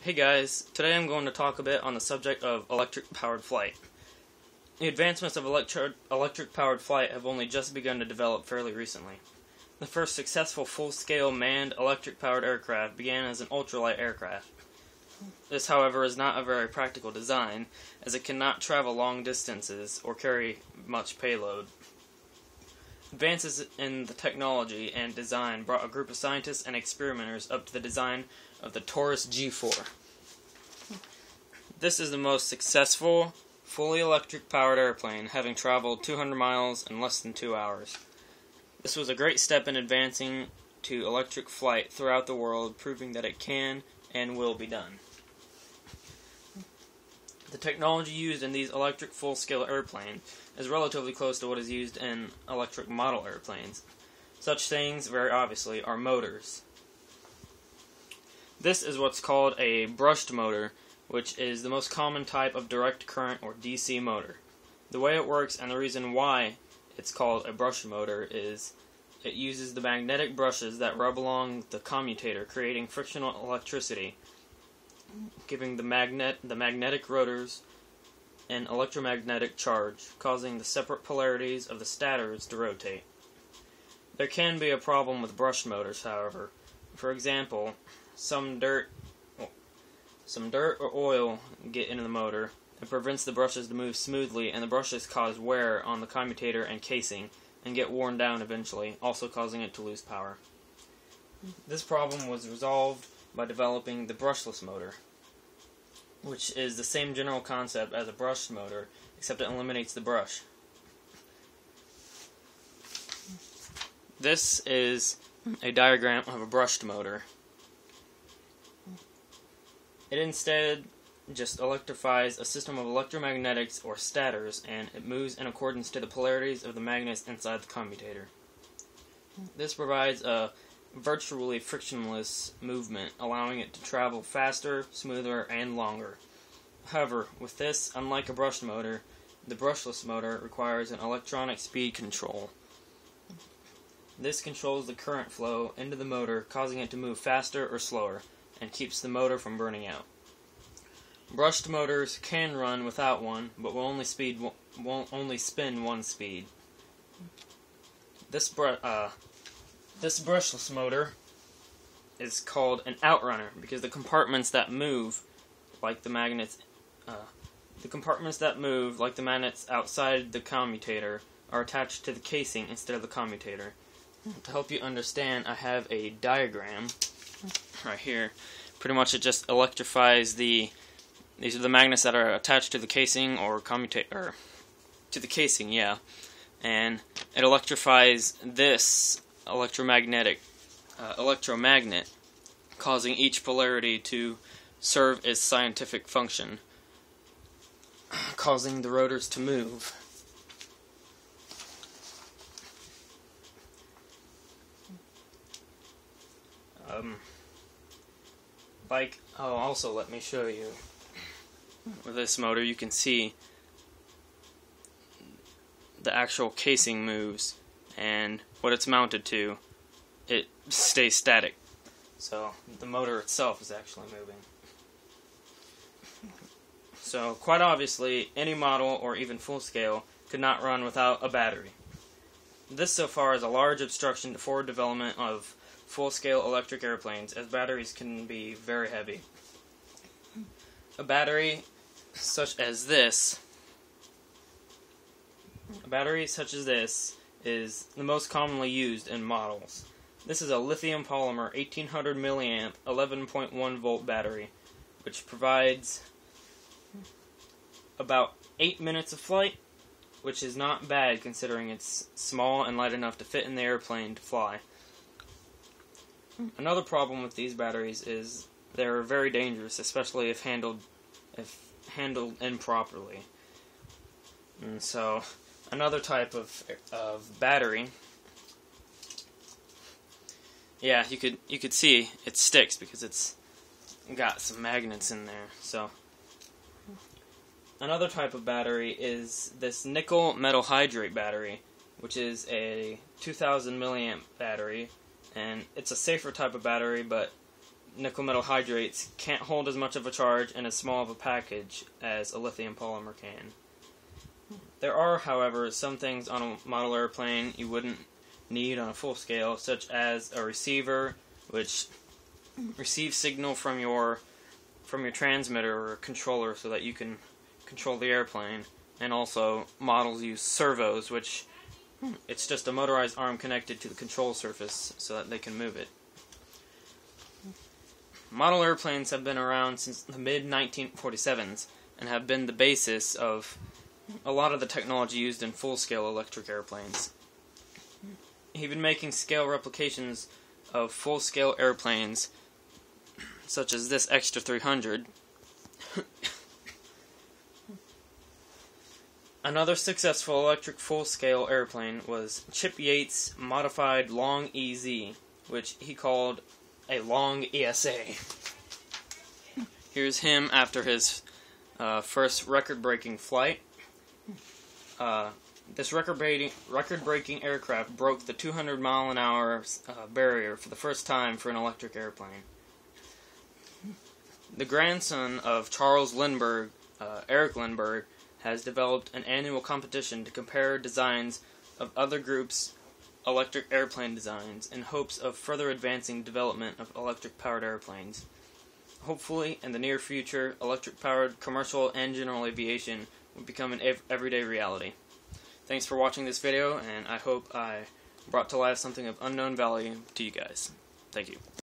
Hey guys, today I'm going to talk a bit on the subject of electric-powered flight. The advancements of electric-powered flight have only just begun to develop fairly recently. The first successful full-scale manned electric-powered aircraft began as an ultralight aircraft. This, however, is not a very practical design, as it cannot travel long distances or carry much payload. Advances in the technology and design brought a group of scientists and experimenters up to the design of the Taurus G4. This is the most successful, fully electric-powered airplane, having traveled 200 miles in less than 2 hours. This was a great step in advancing to electric flight throughout the world, proving that it can and will be done. The technology used in these electric full-scale airplanes is relatively close to what is used in electric model airplanes. Such things, very obviously, are motors. This is what's called a brushed motor, which is the most common type of direct current or DC motor. The way it works and the reason why it's called a brushed motor is it uses the magnetic brushes that rub along the commutator, creating frictional electricity, giving the magnetic rotors an electromagnetic charge, causing the separate polarities of the stators to rotate. There can be a problem with brushed motors, however. For example, some dirt or oil get into the motor. It prevents the brushes to move smoothly, and the brushes cause wear on the commutator and casing and get worn down eventually, also causing it to lose power. This problem was resolved by developing the brushless motor, which is the same general concept as a brushed motor, except it eliminates the brush. This is a diagram of a brushed motor. It instead just electrifies a system of electromagnetics or stators, and it moves in accordance to the polarities of the magnets inside the commutator. This provides a virtually frictionless movement, allowing it to travel faster, smoother, and longer. However, with this, unlike a brushed motor, the brushless motor requires an electronic speed control. This controls the current flow into the motor, causing it to move faster or slower, and keeps the motor from burning out. Brushed motors can run without one, but will only spin one speed. This brushless motor is called an outrunner because the compartments that move like the magnets outside the commutator are attached to the casing instead of the commutator. To help you understand, I have a diagram right here. Pretty much it just electrifies these are the magnets that are attached to the casing or commutator, to the casing, yeah. And it electrifies this electromagnet, causing each polarity to serve its scientific function, causing the rotors to move. Also let me show you. With this motor, you can see the actual casing moves, and what it's mounted to, it stays static. So the motor itself is actually moving. So quite obviously, any model or even full scale could not run without a battery. This so far is a large obstruction to forward development of full-scale electric airplanes, as batteries can be very heavy. A battery such as this is the most commonly used in models. This is a lithium polymer 1800 milliamp 11.1 volt battery, which provides about 8 minutes of flight, which is not bad considering it's small and light enough to fit in the airplane to fly. Another problem with these batteries is they're very dangerous, especially if handled improperly. And so, another type of battery, yeah, you could see it sticks because it's got some magnets in there. So, another type of battery is this nickel metal hydrate battery, which is a 2000 milliamp battery, and it's a safer type of battery, but nickel metal hydrates can't hold as much of a charge in as small of a package as a lithium polymer can. There are, however, some things on a model airplane you wouldn't need on a full scale, such as a receiver, which receives signal from your transmitter or controller so that you can control the airplane, and also models use servos, which it's just a motorized arm connected to the control surface so that they can move it. Model airplanes have been around since the mid-1947s and have been the basis of a lot of the technology used in full-scale electric airplanes. Even making scale replications of full-scale airplanes, such as this Extra 300. Another successful electric full-scale airplane was Chip Yates' modified Long EZ, which he called a Long ESA. Here's him after his first record-breaking flight. This record-breaking aircraft broke the 200-mile-an-hour barrier for the first time for an electric airplane. The grandson of Charles Lindbergh, Eric Lindbergh, has developed an annual competition to compare designs of other groups' electric airplane designs in hopes of further advancing development of electric-powered airplanes. Hopefully, in the near future, electric-powered commercial and general aviation will become an everyday reality. Thanks for watching this video, and I hope I brought to life something of unknown value to you guys. Thank you.